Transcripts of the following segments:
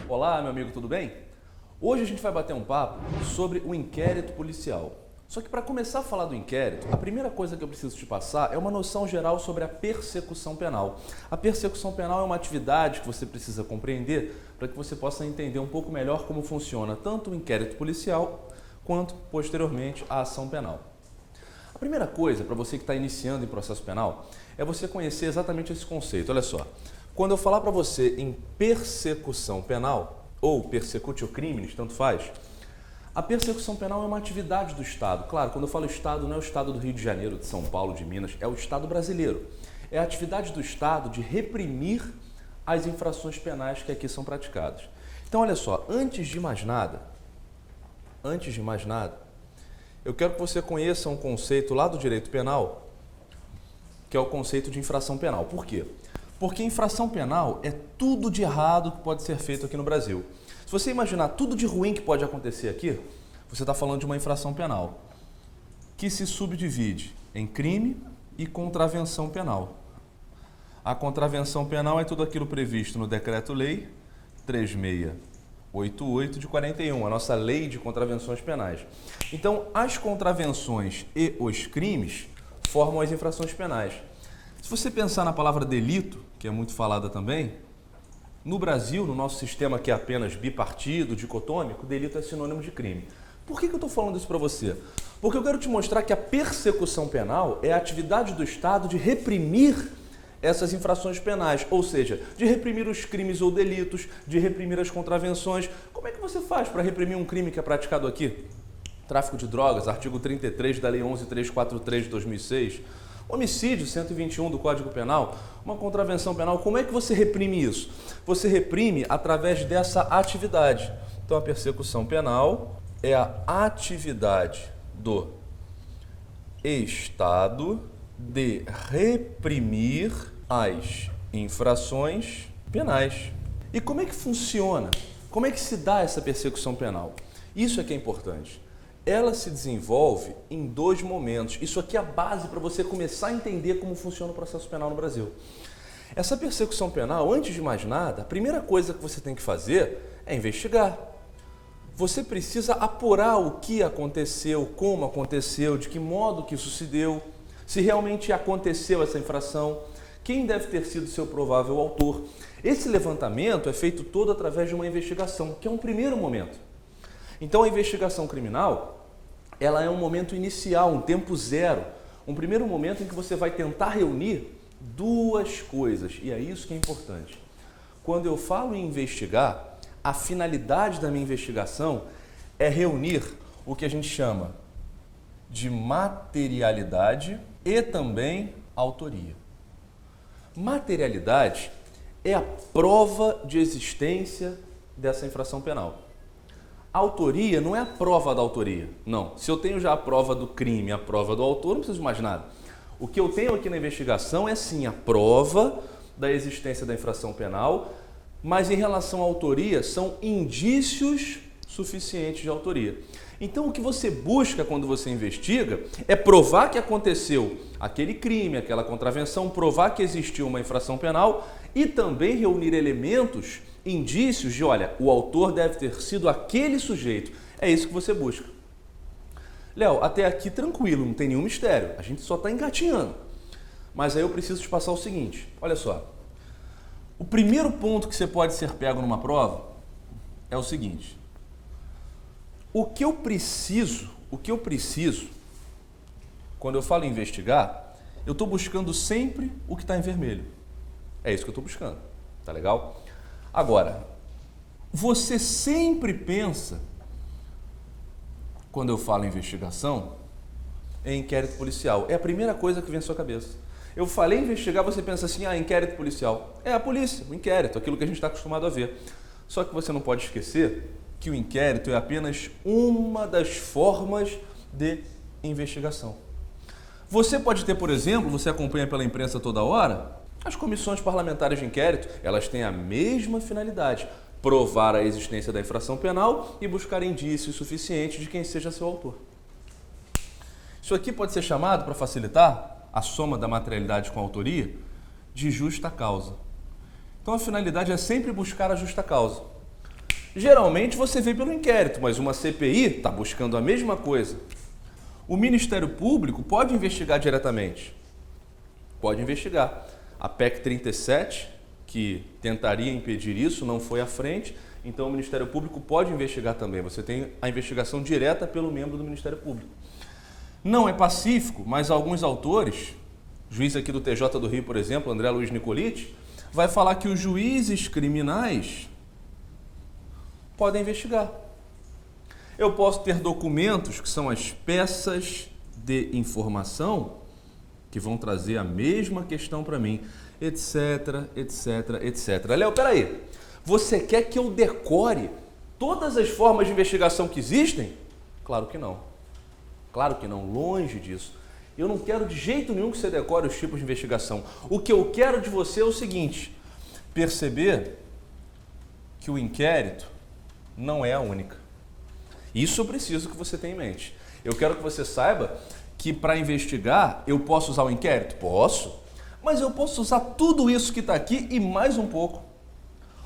Olá, meu amigo, tudo bem? Hoje a gente vai bater um papo sobre o inquérito policial. Só que para começar a falar do inquérito, a primeira coisa que eu preciso te passar é uma noção geral sobre a persecução penal. A persecução penal é uma atividade que você precisa compreender para que você possa entender um pouco melhor como funciona tanto o inquérito policial quanto, posteriormente, a ação penal. A primeira coisa para você que está iniciando em processo penal é você conhecer exatamente esse conceito. Olha só, quando eu falar para você em persecução penal ou persecutio criminis, tanto faz, a persecução penal é uma atividade do Estado. Claro, quando eu falo Estado, não é o Estado do Rio de Janeiro, de São Paulo, de Minas, é o Estado brasileiro. É a atividade do Estado de reprimir as infrações penais que aqui são praticadas. Então, olha só, antes de mais nada, eu quero que você conheça um conceito lá do direito penal, que é o conceito de infração penal. Por quê? Porque infração penal é tudo de errado que pode ser feito aqui no Brasil. Se você imaginar tudo de ruim que pode acontecer aqui, você está falando de uma infração penal, que se subdivide em crime e contravenção penal. A contravenção penal é tudo aquilo previsto no Decreto-Lei 3688 de 41, a nossa lei de contravenções penais. Então, as contravenções e os crimes formam as infrações penais. Se você pensar na palavra delito, que é muito falada também, no Brasil, no nosso sistema que é apenas bipartido, dicotômico, delito é sinônimo de crime. Por que eu estou falando isso para você? Porque eu quero te mostrar que a persecução penal é a atividade do Estado de reprimir essas infrações penais, ou seja, de reprimir os crimes ou delitos, de reprimir as contravenções. Como é que você faz para reprimir um crime que é praticado aqui? Tráfico de drogas, artigo 33 da Lei 11.343 de 2006. Homicídio, 121 do Código Penal, uma contravenção penal. Como é que você reprime isso? Você reprime através dessa atividade. Então, a persecução penal é a atividade do Estado de reprimir as infrações penais. E como é que funciona? Como é que se dá essa persecução penal? Isso é que é importante. Ela se desenvolve em dois momentos. Isso aqui é a base para você começar a entender como funciona o processo penal no Brasil. Essa persecução penal, antes de mais nada, a primeira coisa que você tem que fazer é investigar. Você precisa apurar o que aconteceu, como aconteceu, de que modo que isso se deu, se realmente aconteceu essa infração, quem deve ter sido seu provável autor. Esse levantamento é feito todo através de uma investigação, que é um primeiro momento. Então, a investigação criminal, ela é um momento inicial, um tempo zero, um primeiro momento em que você vai tentar reunir duas coisas, e é isso que é importante. Quando eu falo em investigar, a finalidade da minha investigação é reunir o que a gente chama de materialidade e também autoria. Materialidade é a prova de existência dessa infração penal. A autoria não é a prova da autoria, não. Se eu tenho já a prova do crime, a prova do autor, não preciso de mais nada. O que eu tenho aqui na investigação é sim a prova da existência da infração penal, mas em relação à autoria são indícios suficientes de autoria. Então o que você busca quando você investiga é provar que aconteceu aquele crime, aquela contravenção, provar que existiu uma infração penal e também reunir elementos, indícios de, olha, o autor deve ter sido aquele sujeito. É isso que você busca. Léo, até aqui tranquilo, não tem nenhum mistério. A gente só está engatinhando. Mas aí eu preciso te passar o seguinte, olha só. O primeiro ponto que você pode ser pego numa prova é o seguinte. O que eu preciso, quando eu falo em investigar, eu estou buscando sempre o que está em vermelho. É isso que eu estou buscando. Tá legal? Agora, você sempre pensa, quando eu falo em investigação, em inquérito policial. É a primeira coisa que vem à sua cabeça. Eu falei investigar, você pensa assim, inquérito policial. É a polícia, o inquérito, aquilo que a gente está acostumado a ver. Só que você não pode esquecer que o inquérito é apenas uma das formas de investigação. Você pode ter, por exemplo, você acompanha pela imprensa toda hora, as comissões parlamentares de inquérito, elas têm a mesma finalidade, provar a existência da infração penal e buscar indícios suficientes de quem seja seu autor. Isso aqui pode ser chamado, para facilitar a soma da materialidade com a autoria, de justa causa. Então a finalidade é sempre buscar a justa causa. Geralmente você vê pelo inquérito, mas uma CPI está buscando a mesma coisa. O Ministério Público pode investigar diretamente. Pode investigar. A PEC 37, que tentaria impedir isso, não foi à frente, então o Ministério Público pode investigar também. Você tem a investigação direta pelo membro do Ministério Público. Não é pacífico, mas alguns autores, juiz aqui do TJ do Rio, por exemplo, André Luiz Nicoliti, vai falar que os juízes criminais podem investigar. Eu posso ter documentos que são as peças de informação que vão trazer a mesma questão para mim, etc, etc, etc. Léo, peraí, você quer que eu decore todas as formas de investigação que existem? Claro que não. Claro que não, longe disso. Eu não quero de jeito nenhum que você decore os tipos de investigação. O que eu quero de você é o seguinte, perceber que o inquérito não é a única. Isso eu preciso que você tenha em mente. Eu quero que você saiba que para investigar eu posso usar o inquérito? Posso, mas eu posso usar tudo isso que está aqui e mais um pouco.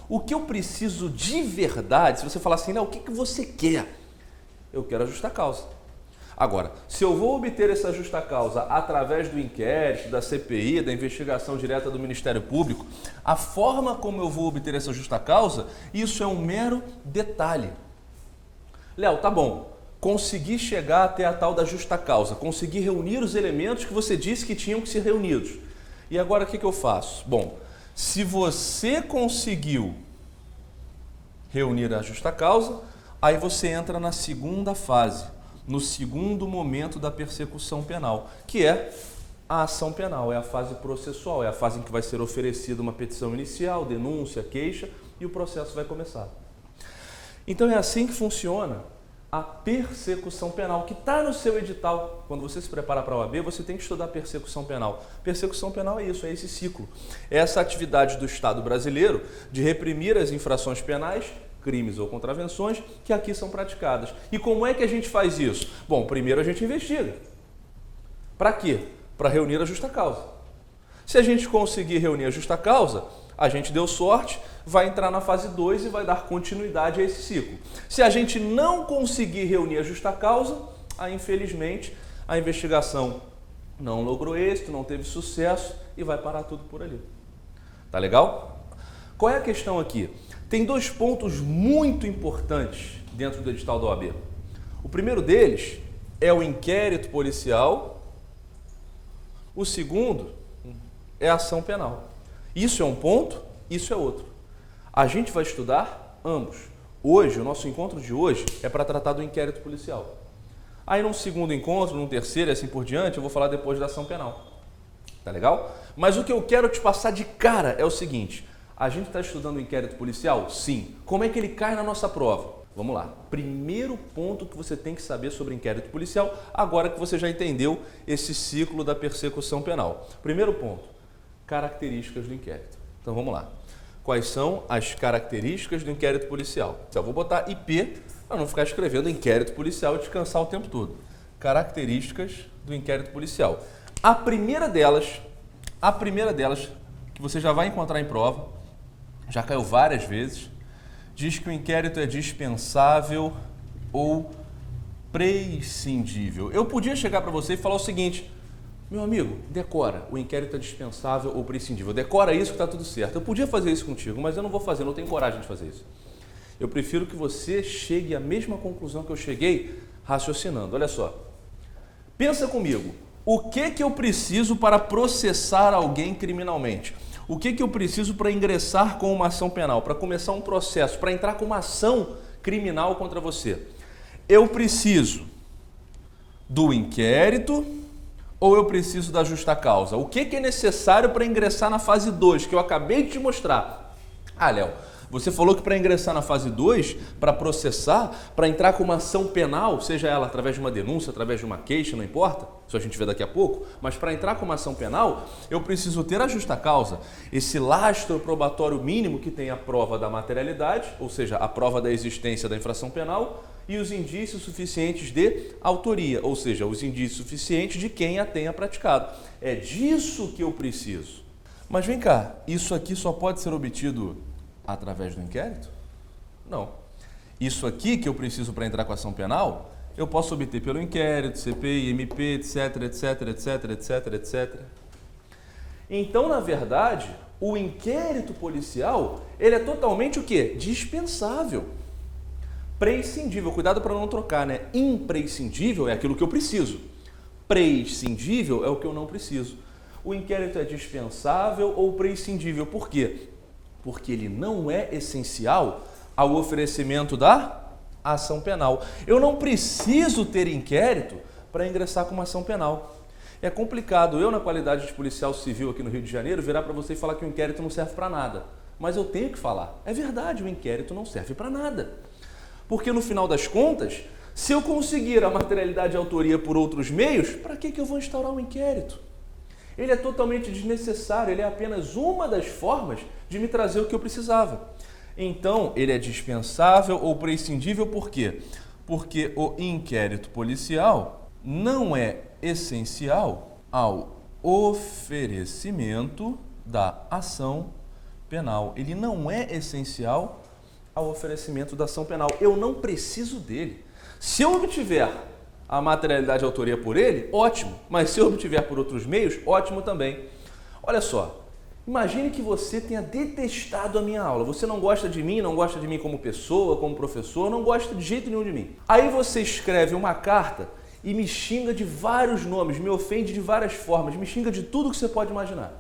O que eu preciso de verdade, se você falar assim, não, o que você quer? Eu quero a justa causa. Agora, se eu vou obter essa justa causa através do inquérito, da CPI, da investigação direta do Ministério Público, a forma como eu vou obter essa justa causa, isso é um mero detalhe. Léo, tá bom, consegui chegar até a tal da justa causa, consegui reunir os elementos que você disse que tinham que ser reunidos. E agora o que eu faço? Bom, se você conseguiu reunir a justa causa, aí você entra na segunda fase, no segundo momento da persecução penal, que é a ação penal, é a fase processual, é a fase em que vai ser oferecida uma petição inicial, denúncia, queixa e o processo vai começar. Então é assim que funciona a persecução penal, que está no seu edital. Quando você se prepara para a OAB, você tem que estudar persecução penal. Persecução penal é isso, é esse ciclo. É essa atividade do Estado brasileiro de reprimir as infrações penais, crimes ou contravenções que aqui são praticadas. E como é que a gente faz isso? Bom, primeiro a gente investiga. Para quê? Para reunir a justa causa. Se a gente conseguir reunir a justa causa, a gente deu sorte, vai entrar na fase 2 e vai dar continuidade a esse ciclo. Se a gente não conseguir reunir a justa causa, aí infelizmente a investigação não logrou êxito, não teve sucesso e vai parar tudo por ali. Tá legal? Qual é a questão aqui? Tem dois pontos muito importantes dentro do edital da OAB. O primeiro deles é o inquérito policial, o segundo é a ação penal. Isso é um ponto, isso é outro. A gente vai estudar ambos. Hoje, o nosso encontro de hoje é para tratar do inquérito policial. Aí num segundo encontro, num terceiro e assim por diante, eu vou falar depois da ação penal. Tá legal? Mas o que eu quero te passar de cara é o seguinte, a gente está estudando o inquérito policial? Sim. Como é que ele cai na nossa prova? Vamos lá. Primeiro ponto que você tem que saber sobre inquérito policial, agora que você já entendeu esse ciclo da persecução penal. Primeiro ponto, características do inquérito. Então vamos lá. Quais são as características do inquérito policial? Eu vou botar IP para não ficar escrevendo inquérito policial e descansar o tempo todo. Características do inquérito policial. A primeira delas, que você já vai encontrar em prova, já caiu várias vezes, diz que o inquérito é dispensável ou prescindível. Eu podia chegar para você e falar o seguinte, meu amigo, decora, o inquérito é dispensável ou prescindível. Decora isso que está tudo certo. Eu podia fazer isso contigo, mas eu não vou fazer, não tenho coragem de fazer isso. Eu prefiro que você chegue à mesma conclusão que eu cheguei raciocinando. Olha só, pensa comigo, o que eu preciso para processar alguém criminalmente? O que eu preciso para ingressar com uma ação penal, para começar um processo, para entrar com uma ação criminal contra você? Eu preciso do inquérito ou eu preciso da justa causa? O que é necessário para ingressar na fase 2, que eu acabei de te mostrar? Ah, Léo, você falou que para ingressar na fase 2, para processar, para entrar com uma ação penal, seja ela através de uma denúncia, através de uma queixa, não importa, isso a gente vê daqui a pouco, mas para entrar com uma ação penal, eu preciso ter a justa causa, esse lastro probatório mínimo que tem a prova da materialidade, ou seja, a prova da existência da infração penal, e os indícios suficientes de autoria, ou seja, os indícios suficientes de quem a tenha praticado. É disso que eu preciso. Mas vem cá, isso aqui só pode ser obtido através do inquérito? Não. Isso aqui que eu preciso para entrar com a ação penal, eu posso obter pelo inquérito, CPI, MP, etc, etc, etc, etc, etc. Então, na verdade, o inquérito policial, ele é totalmente o quê? Dispensável. Prescindível, cuidado para não trocar, né? Imprescindível é aquilo que eu preciso. Prescindível é o que eu não preciso. O inquérito é dispensável ou prescindível. Por quê? Porque ele não é essencial ao oferecimento da ação penal. Eu não preciso ter inquérito para ingressar com uma ação penal. É complicado eu, na qualidade de policial civil aqui no Rio de Janeiro, virar para você e falar que o inquérito não serve para nada. Mas eu tenho que falar. É verdade, o inquérito não serve para nada. Porque no final das contas, se eu conseguir a materialidade de autoria por outros meios, para que eu vou instaurar um inquérito? Ele é totalmente desnecessário, ele é apenas uma das formas de me trazer o que eu precisava. Então, ele é dispensável ou prescindível por quê? Porque o inquérito policial não é essencial ao oferecimento da ação penal. Ele não é essencial ao oferecimento da ação penal. Eu não preciso dele. Se eu obtiver a materialidade de autoria por ele, ótimo. Mas se eu obtiver por outros meios, ótimo também. Olha só, imagine que você tenha detestado a minha aula. Você não gosta de mim como pessoa, como professor, não gosta de jeito nenhum de mim. Aí você escreve uma carta e me xinga de vários nomes, me ofende de várias formas, me xinga de tudo que você pode imaginar.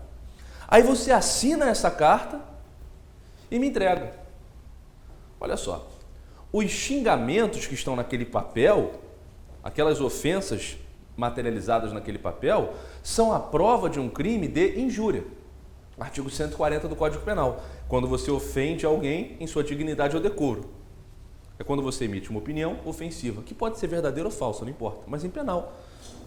Aí você assina essa carta e me entrega. Olha só, os xingamentos que estão naquele papel, aquelas ofensas materializadas naquele papel, são a prova de um crime de injúria. Artigo 140 do Código Penal. Quando você ofende alguém em sua dignidade ou decoro. É quando você emite uma opinião ofensiva, que pode ser verdadeira ou falsa, não importa. Mas em penal,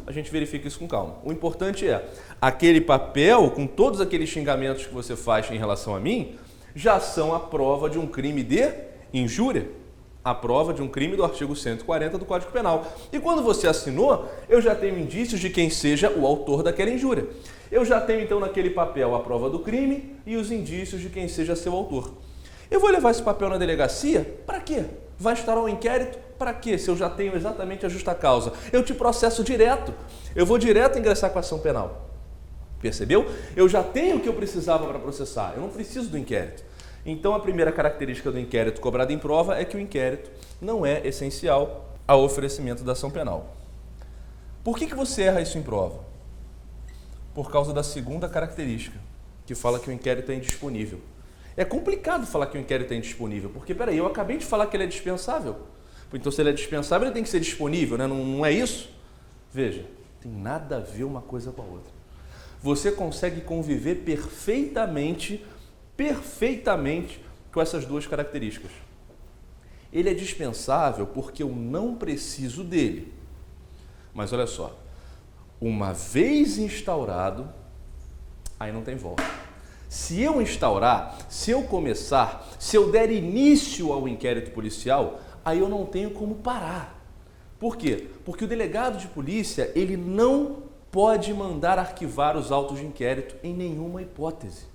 a gente verifica isso com calma. O importante é, aquele papel, com todos aqueles xingamentos que você faz em relação a mim, já são a prova de um crime de injúria. A prova de um crime do artigo 140 do Código Penal. E quando você assinou, eu já tenho indícios de quem seja o autor daquela injúria. Eu já tenho, então, naquele papel a prova do crime e os indícios de quem seja seu autor. Eu vou levar esse papel na delegacia? Para quê? Vai instaurar um inquérito? Para quê? Se eu já tenho exatamente a justa causa. Eu te processo direto. Eu vou direto ingressar com a ação penal. Percebeu? Eu já tenho o que eu precisava para processar. Eu não preciso do inquérito. Então, a primeira característica do inquérito cobrado em prova é que o inquérito não é essencial ao oferecimento da ação penal. Por que você erra isso em prova? Por causa da segunda característica, que fala que o inquérito é indisponível. É complicado falar que o inquérito é indisponível, porque, peraí, eu acabei de falar que ele é dispensável. Então, se ele é dispensável, ele tem que ser disponível, né? Não é isso? Veja, tem nada a ver uma coisa com a outra. Você consegue conviver perfeitamente com essas duas características. Ele é dispensável porque eu não preciso dele. Mas olha só, uma vez instaurado, aí não tem volta. Se eu instaurar, se eu começar, se eu der início ao inquérito policial, aí eu não tenho como parar. Por quê? Porque o delegado de polícia, ele não pode mandar arquivar os autos de inquérito em nenhuma hipótese.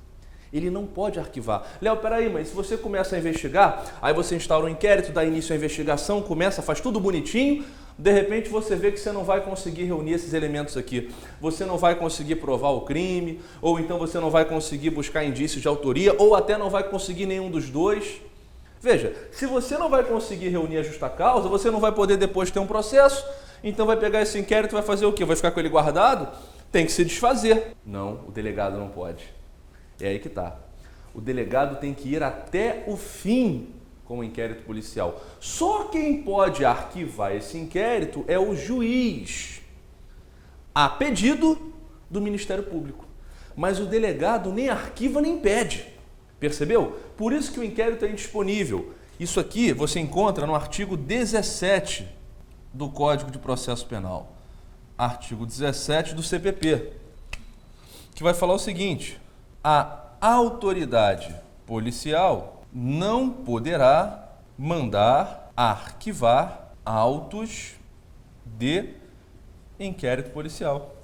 Ele não pode arquivar. Léo, peraí, mas se você começa a investigar, aí você instaura um inquérito, dá início à investigação, faz tudo bonitinho, de repente você vê que você não vai conseguir reunir esses elementos aqui. Você não vai conseguir provar o crime, ou então você não vai conseguir buscar indícios de autoria, ou até não vai conseguir nenhum dos dois. Veja, se você não vai conseguir reunir a justa causa, você não vai poder depois ter um processo, então vai pegar esse inquérito e vai fazer o quê? Vai ficar com ele guardado? Tem que se desfazer. Não, o delegado não pode. É aí que está. O delegado tem que ir até o fim com o inquérito policial. Só quem pode arquivar esse inquérito é o juiz, a pedido do Ministério Público. Mas o delegado nem arquiva nem pede. Percebeu? Por isso que o inquérito é indisponível. Isso aqui você encontra no artigo 17 do Código de Processo Penal. Artigo 17 do CPP, que vai falar o seguinte: a autoridade policial não poderá mandar arquivar autos de inquérito policial.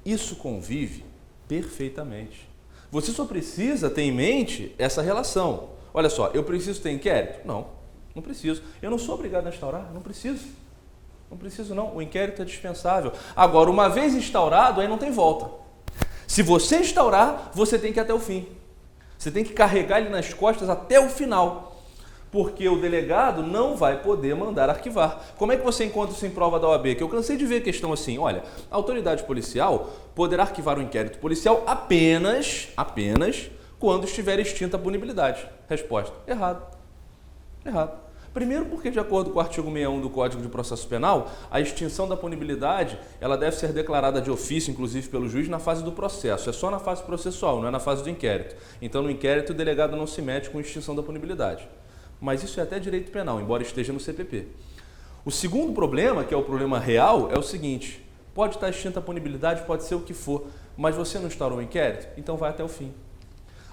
Isso convive perfeitamente. Você só precisa ter em mente essa relação. Olha só, eu preciso ter inquérito? Não. Não preciso. Eu não sou obrigado a instaurar, não preciso. Não preciso não, o inquérito é dispensável. Agora, uma vez instaurado, aí não tem volta. Se você instaurar, você tem que ir até o fim. Você tem que carregar ele nas costas até o final. Porque o delegado não vai poder mandar arquivar. Como é que você encontra isso em prova da OAB? Que eu cansei de ver questão assim, olha, a autoridade policial poderá arquivar o inquérito policial apenas quando estiver extinta a punibilidade. Resposta, errado. Primeiro porque, de acordo com o artigo 61 do Código de Processo Penal, a extinção da punibilidade ela deve ser declarada de ofício, inclusive pelo juiz, na fase do processo. É só na fase processual, não é na fase do inquérito. Então, no inquérito, o delegado não se mete com extinção da punibilidade. Mas isso é até direito penal, embora esteja no CPP. O segundo problema, que é o problema real, é o seguinte: pode estar extinta a punibilidade, pode ser o que for, mas você não instaurou o inquérito? Então vai até o fim.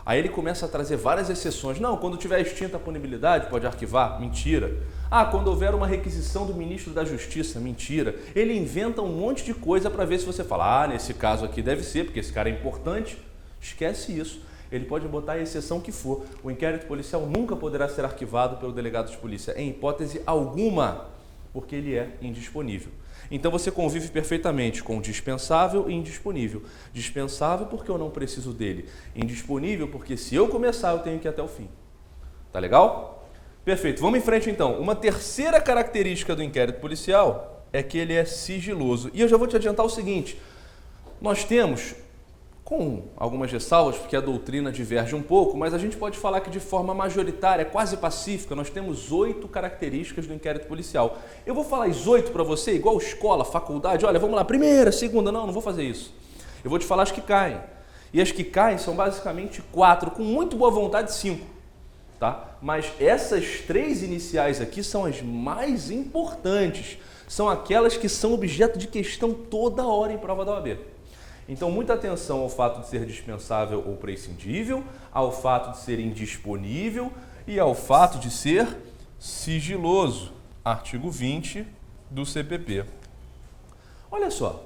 Aí ele começa a trazer várias exceções. Não, quando tiver extinta a punibilidade, pode arquivar. Mentira. Ah, quando houver uma requisição do ministro da Justiça. Mentira. Ele inventa um monte de coisa para ver se você fala, nesse caso aqui deve ser, porque esse cara é importante. Esquece isso. Ele pode botar a exceção que for. O inquérito policial nunca poderá ser arquivado pelo delegado de polícia, em hipótese alguma, porque ele é indisponível. Então você convive perfeitamente com dispensável e indisponível. Dispensável porque eu não preciso dele. Indisponível porque se eu começar eu tenho que ir até o fim. Tá legal? Perfeito. Vamos em frente então. Uma terceira característica do inquérito policial é que ele é sigiloso. E eu já vou te adiantar o seguinte. Nós temos, com algumas ressalvas, porque a doutrina diverge um pouco, mas a gente pode falar que de forma majoritária, quase pacífica, nós temos 8 características do inquérito policial. Eu vou falar as 8 para você, igual escola, faculdade, olha, vamos lá, primeira, segunda, não vou fazer isso. Eu vou te falar as que caem. E as que caem são basicamente 4, com muito boa vontade 5. Tá? Mas essas 3 iniciais aqui são as mais importantes. São aquelas que são objeto de questão toda hora em prova da OAB. Então, muita atenção ao fato de ser dispensável ou prescindível, ao fato de ser indisponível e ao fato de ser sigiloso. Artigo 20 do CPP. Olha só,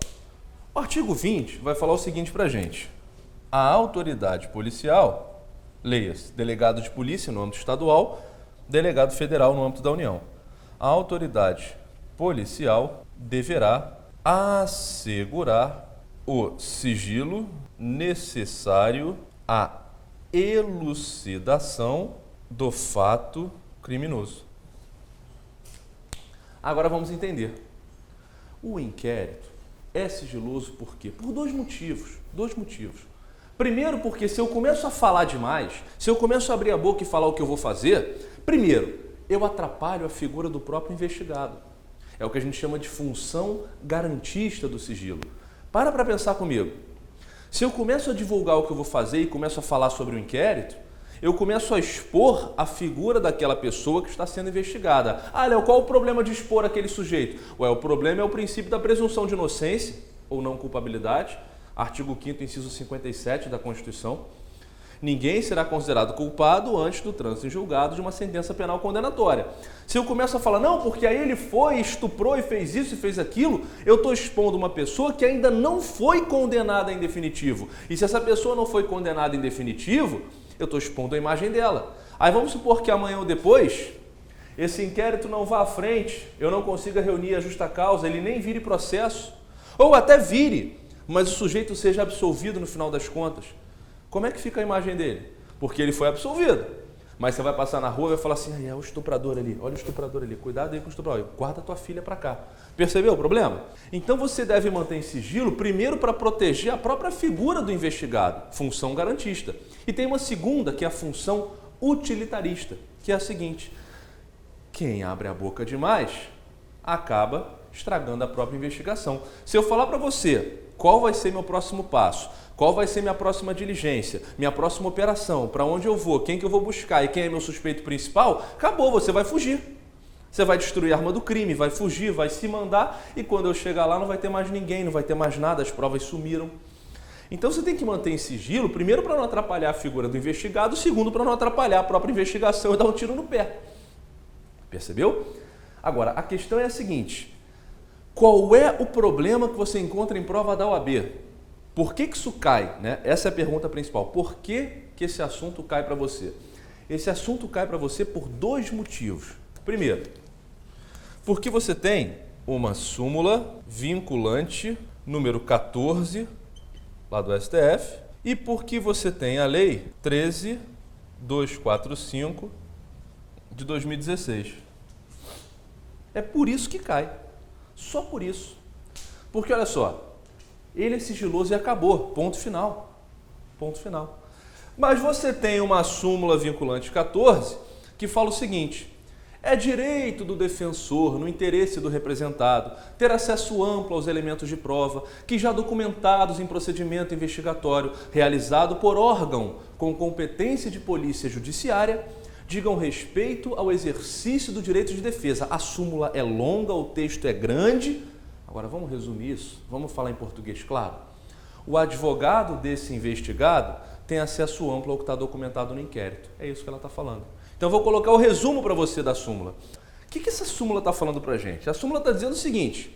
o artigo 20 vai falar o seguinte para a gente. A autoridade policial, leia-se, delegado de polícia no âmbito estadual, delegado federal no âmbito da União. A autoridade policial deverá assegurar o sigilo necessário à elucidação do fato criminoso. Agora vamos entender. O inquérito é sigiloso por quê? Por 2 motivos. 2 motivos. Primeiro, porque se eu começo a falar demais, se eu começo a abrir a boca e falar o que eu vou fazer, primeiro, eu atrapalho a figura do próprio investigado. É o que a gente chama de função garantista do sigilo. Para pensar comigo. Se eu começo a divulgar o que eu vou fazer e começo a falar sobre o inquérito, eu começo a expor a figura daquela pessoa que está sendo investigada. Ah, Léo, qual o problema de expor aquele sujeito? Ué, o problema é o princípio da presunção de inocência ou não culpabilidade, artigo 5º, inciso 57 da Constituição. Ninguém será considerado culpado antes do trânsito em julgado de uma sentença penal condenatória. Se eu começo a falar, não, porque aí ele foi, estuprou e fez isso e fez aquilo, eu estou expondo uma pessoa que ainda não foi condenada em definitivo. E se essa pessoa não foi condenada em definitivo, eu estou expondo a imagem dela. Aí vamos supor que amanhã ou depois, esse inquérito não vá à frente, eu não consiga reunir a justa causa, ele nem vire processo, ou até vire, mas o sujeito seja absolvido no final das contas. Como é que fica a imagem dele? Porque ele foi absolvido. Mas você vai passar na rua e vai falar assim, é o estuprador ali, olha o estuprador ali, cuidado aí com o estuprador, guarda tua filha para cá. Percebeu o problema? Então você deve manter em sigilo, primeiro para proteger a própria figura do investigado, função garantista. E tem uma segunda, que é a função utilitarista, que é a seguinte: quem abre a boca demais acaba estragando a própria investigação. Se eu falar para você qual vai ser meu próximo passo, qual vai ser minha próxima diligência, minha próxima operação, para onde eu vou, quem que eu vou buscar e quem é meu suspeito principal, acabou, você vai fugir. Você vai destruir a arma do crime, vai fugir, vai se mandar e quando eu chegar lá não vai ter mais ninguém, não vai ter mais nada, as provas sumiram. Então você tem que manter em sigilo, primeiro para não atrapalhar a figura do investigado, segundo para não atrapalhar a própria investigação e dar um tiro no pé. Percebeu? Agora, a questão é a seguinte: qual é o problema que você encontra em prova da OAB? Por que isso cai? Né? Essa é a pergunta principal. Por que esse assunto cai para você? Esse assunto cai para você por 2 motivos. Primeiro, porque você tem uma súmula vinculante número 14, lá do STF, e porque você tem a lei 13.245 de 2016. É por isso que cai. Só por isso. Porque olha só, ele é sigiloso e acabou. Ponto final. Ponto final. Mas você tem uma súmula vinculante 14 que fala o seguinte: é direito do defensor, no interesse do representado, ter acesso amplo aos elementos de prova que já documentados em procedimento investigatório realizado por órgão com competência de polícia judiciária digam respeito ao exercício do direito de defesa. A súmula é longa, o texto é grande. Agora vamos resumir isso, vamos falar em português claro. O advogado desse investigado tem acesso amplo ao que está documentado no inquérito. É isso que ela está falando. Então eu vou colocar o resumo para você da súmula. O que essa súmula está falando para a gente? A súmula está dizendo o seguinte: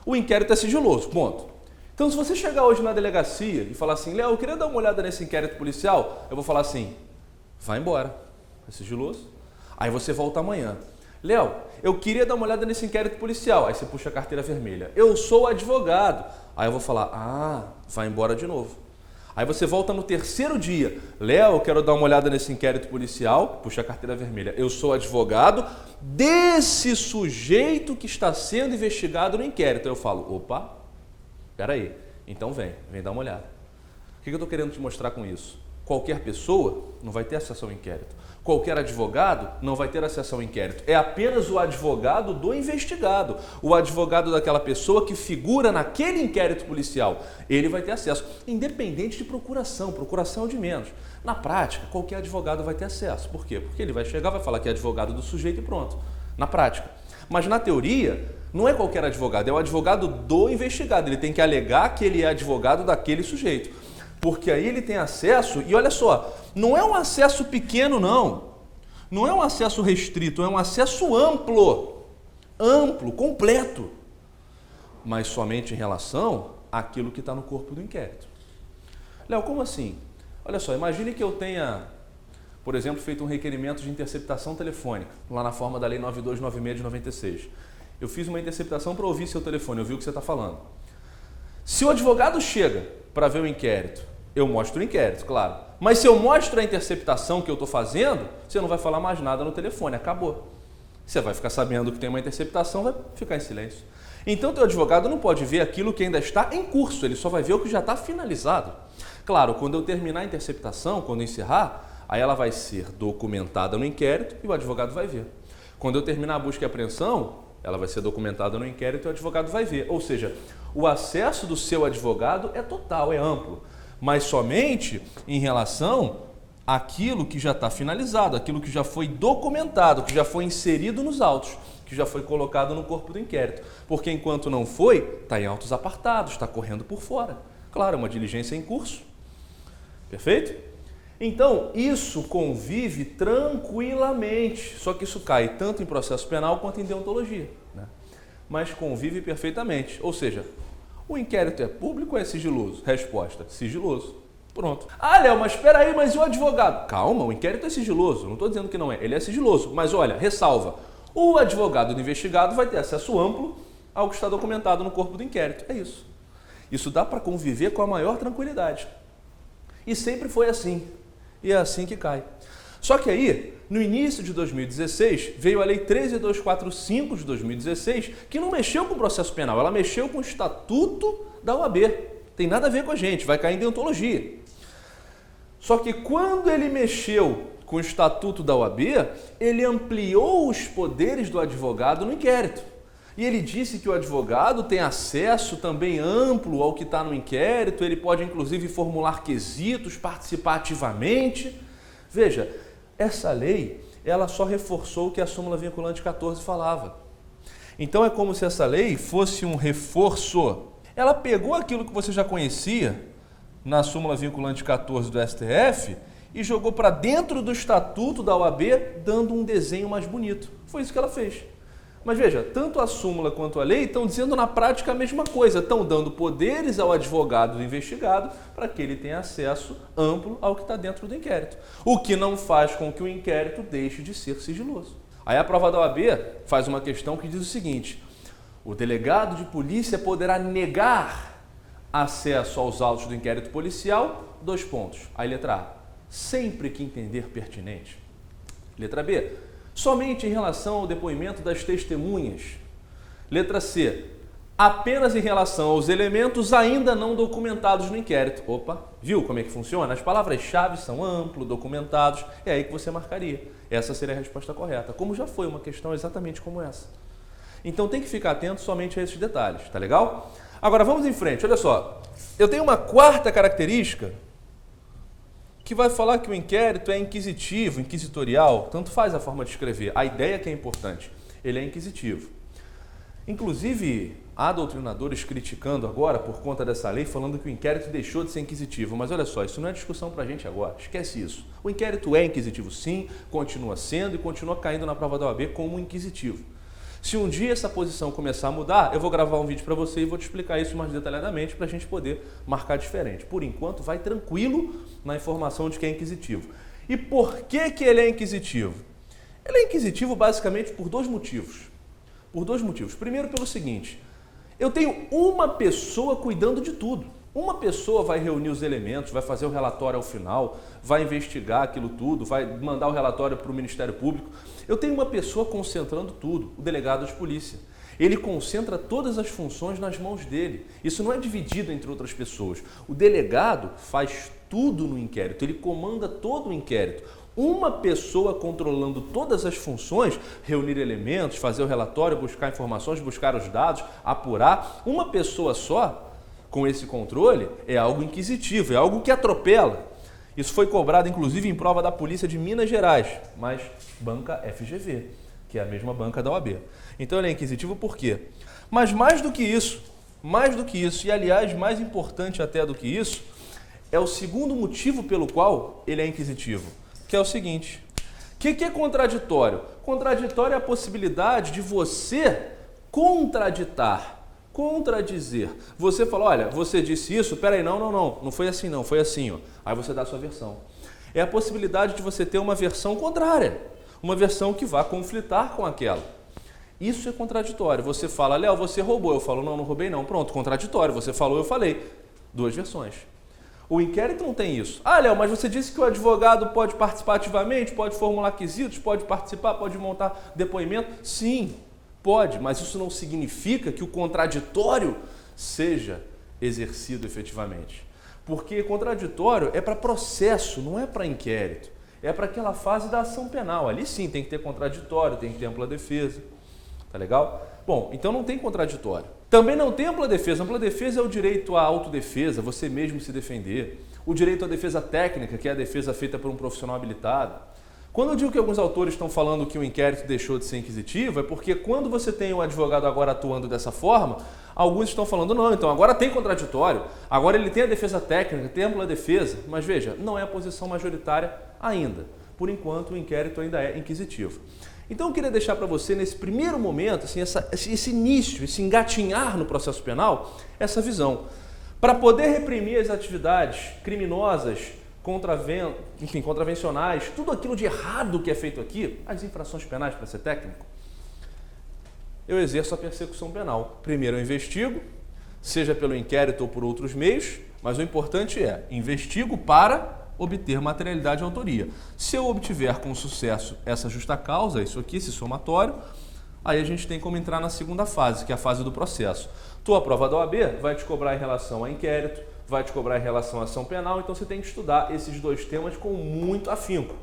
o inquérito é sigiloso, ponto. Então se você chegar hoje na delegacia e falar assim, Léo, eu queria dar uma olhada nesse inquérito policial, eu vou falar assim, vai embora, é sigiloso. Aí você volta amanhã. Léo, eu queria dar uma olhada nesse inquérito policial. Aí você puxa a carteira vermelha. Eu sou advogado. Aí eu vou falar, vai embora de novo. Aí você volta no terceiro dia. Léo, eu quero dar uma olhada nesse inquérito policial. Puxa a carteira vermelha. Eu sou advogado desse sujeito que está sendo investigado no inquérito. Aí eu falo, opa, peraí. Então vem dar uma olhada. O que eu estou querendo te mostrar com isso? Qualquer pessoa não vai ter acesso ao inquérito. Qualquer advogado não vai ter acesso ao inquérito. É apenas o advogado do investigado, o advogado daquela pessoa que figura naquele inquérito policial. Ele vai ter acesso, independente de procuração. Procuração é o de menos. Na prática, qualquer advogado vai ter acesso. Por quê? Porque ele vai chegar, vai falar que é advogado do sujeito e pronto. Na prática. Mas na teoria, não é qualquer advogado, é o advogado do investigado. Ele tem que alegar que ele é advogado daquele sujeito. Porque aí ele tem acesso, e olha só, não é um acesso pequeno não, não é um acesso restrito, é um acesso amplo, completo, mas somente em relação àquilo que está no corpo do inquérito. Léo, como assim? Olha só, imagine que eu tenha, por exemplo, feito um requerimento de interceptação telefônica, lá na forma da Lei 9296 de 96. Eu fiz uma interceptação para ouvir seu telefone, eu vi o que você está falando. Se o advogado chega para ver o inquérito, eu mostro o inquérito, claro. Mas se eu mostro a interceptação que eu estou fazendo, você não vai falar mais nada no telefone, acabou. Você vai ficar sabendo que tem uma interceptação, vai ficar em silêncio. Então, teu advogado não pode ver aquilo que ainda está em curso, ele só vai ver o que já está finalizado. Claro, quando eu terminar a interceptação, quando eu encerrar, aí ela vai ser documentada no inquérito e o advogado vai ver. Quando eu terminar a busca e apreensão, ela vai ser documentada no inquérito e o advogado vai ver. Ou seja, o acesso do seu advogado é total, é amplo, mas somente em relação àquilo que já está finalizado, aquilo que já foi documentado, que já foi inserido nos autos, que já foi colocado no corpo do inquérito. Porque enquanto não foi, está em autos apartados, está correndo por fora. Claro, é uma diligência em curso. Perfeito? Então, isso convive tranquilamente, só que isso cai tanto em processo penal quanto em deontologia, né? Mas convive perfeitamente, ou seja, o inquérito é público ou é sigiloso? Resposta, sigiloso. Pronto. Léo, mas espera aí, mas e o advogado? Calma, o inquérito é sigiloso, não estou dizendo que não é, ele é sigiloso, mas olha, ressalva, o advogado do investigado vai ter acesso amplo ao que está documentado no corpo do inquérito, é isso. Isso dá para conviver com a maior tranquilidade. E sempre foi assim. E é assim que cai. Só que aí, no início de 2016, veio a Lei 13.245 de 2016, que não mexeu com o processo penal, ela mexeu com o Estatuto da OAB. Tem nada a ver com a gente, vai cair em deontologia. Só que quando ele mexeu com o Estatuto da OAB, ele ampliou os poderes do advogado no inquérito. E ele disse que o advogado tem acesso também amplo ao que está no inquérito, ele pode inclusive formular quesitos, participar ativamente. Veja, essa lei, ela só reforçou o que a súmula vinculante 14 falava. Então é como se essa lei fosse um reforço. Ela pegou aquilo que você já conhecia na súmula vinculante 14 do STF e jogou para dentro do Estatuto da OAB, dando um desenho mais bonito. Foi isso que ela fez. Mas veja, tanto a súmula quanto a lei estão dizendo na prática a mesma coisa, estão dando poderes ao advogado do investigado para que ele tenha acesso amplo ao que está dentro do inquérito, o que não faz com que o inquérito deixe de ser sigiloso. Aí a prova da OAB faz uma questão que diz o seguinte: o delegado de polícia poderá negar acesso aos autos do inquérito policial, 2 pontos. Aí letra A, sempre que entender pertinente. Letra B, somente em relação ao depoimento das testemunhas. Letra C, apenas em relação aos elementos ainda não documentados no inquérito. Opa, viu como é que funciona? As palavras-chave são amplo, documentados, é aí que você marcaria. Essa seria a resposta correta, como já foi uma questão exatamente como essa. Então tem que ficar atento somente a esses detalhes, tá legal? Agora vamos em frente, olha só. Eu tenho uma quarta característica que vai falar que o inquérito é inquisitivo, inquisitorial, tanto faz a forma de escrever. A ideia que é importante, ele é inquisitivo. Inclusive, há doutrinadores criticando agora, por conta dessa lei, falando que o inquérito deixou de ser inquisitivo. Mas olha só, isso não é discussão pra gente agora, esquece isso. O inquérito é inquisitivo sim, continua sendo e continua caindo na prova da OAB como inquisitivo. Se um dia essa posição começar a mudar, eu vou gravar um vídeo para você e vou te explicar isso mais detalhadamente para a gente poder marcar diferente. Por enquanto, vai tranquilo na informação de que é inquisitivo. E por que que ele é inquisitivo? Ele é inquisitivo basicamente por 2 motivos. Por 2 motivos. Primeiro, pelo seguinte: eu tenho uma pessoa cuidando de tudo. Uma pessoa vai reunir os elementos, vai fazer o relatório ao final, vai investigar aquilo tudo, vai mandar o relatório para o Ministério Público. Eu tenho uma pessoa concentrando tudo, o delegado de polícia. Ele concentra todas as funções nas mãos dele. Isso não é dividido entre outras pessoas. O delegado faz tudo no inquérito, ele comanda todo o inquérito. Uma pessoa controlando todas as funções, reunir elementos, fazer o relatório, buscar informações, buscar os dados, apurar. Uma pessoa só, com esse controle, é algo inquisitivo, é algo que atropela. Isso foi cobrado, inclusive, em prova da Polícia de Minas Gerais, mas banca FGV, que é a mesma banca da OAB. Então ele é inquisitivo por quê? Mas mais do que isso, e aliás, mais importante até do que isso, é o segundo motivo pelo qual ele é inquisitivo, que é o seguinte: o que é contraditório? Contraditório é a possibilidade de você contradizer. Você fala, olha, você disse isso, peraí, não foi assim não, foi assim, ó. Aí você dá a sua versão. É a possibilidade de você ter uma versão contrária, uma versão que vá conflitar com aquela. Isso é contraditório. Você fala, Léo, você roubou. Eu falo, não roubei não. Pronto, contraditório. Você falou, eu falei. 2 versões. O inquérito não tem isso. Ah, Léo, mas você disse que o advogado pode participar ativamente, pode formular quesitos, pode participar, pode montar depoimento. Sim, pode, mas isso não significa que o contraditório seja exercido efetivamente. Porque contraditório é para processo, não é para inquérito. É para aquela fase da ação penal. Ali sim tem que ter contraditório, tem que ter ampla defesa. Tá legal? Bom, então não tem contraditório. Também não tem ampla defesa. Ampla defesa é o direito à autodefesa, você mesmo se defender. O direito à defesa técnica, que é a defesa feita por um profissional habilitado. Quando eu digo que alguns autores estão falando que o inquérito deixou de ser inquisitivo, é porque quando você tem um advogado agora atuando dessa forma, alguns estão falando, não, então agora tem contraditório, agora ele tem a defesa técnica, tem ampla defesa, mas veja, não é a posição majoritária ainda. Por enquanto, o inquérito ainda é inquisitivo. Então eu queria deixar para você, nesse primeiro momento, assim, esse início, esse engatinhar no processo penal, essa visão. Para poder reprimir as atividades criminosas, contravencionais, tudo aquilo de errado que é feito aqui, as infrações penais, para ser técnico, eu exerço a persecução penal. Primeiro eu investigo, seja pelo inquérito ou por outros meios, mas o importante é, investigo para obter materialidade e autoria. Se eu obtiver com sucesso essa justa causa, isso aqui, esse somatório, aí a gente tem como entrar na segunda fase, que é a fase do processo. Tua prova da OAB vai te cobrar em relação a inquérito, vai te cobrar em relação à ação penal, então você tem que estudar esses 2 temas com muito afinco.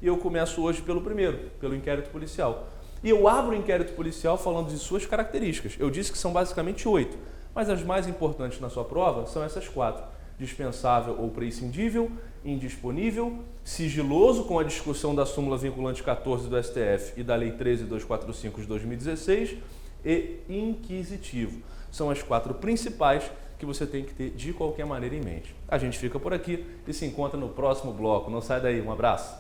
E eu começo hoje pelo primeiro, pelo inquérito policial. E eu abro o inquérito policial falando de suas características. Eu disse que são basicamente 8, mas as mais importantes na sua prova são essas 4. Dispensável ou prescindível, indisponível, sigiloso com a discussão da súmula vinculante 14 do STF e da Lei 13.245 de 2016 e inquisitivo. São as 4 principais que você tem que ter de qualquer maneira em mente. A gente fica por aqui e se encontra no próximo bloco. Não sai daí, um abraço!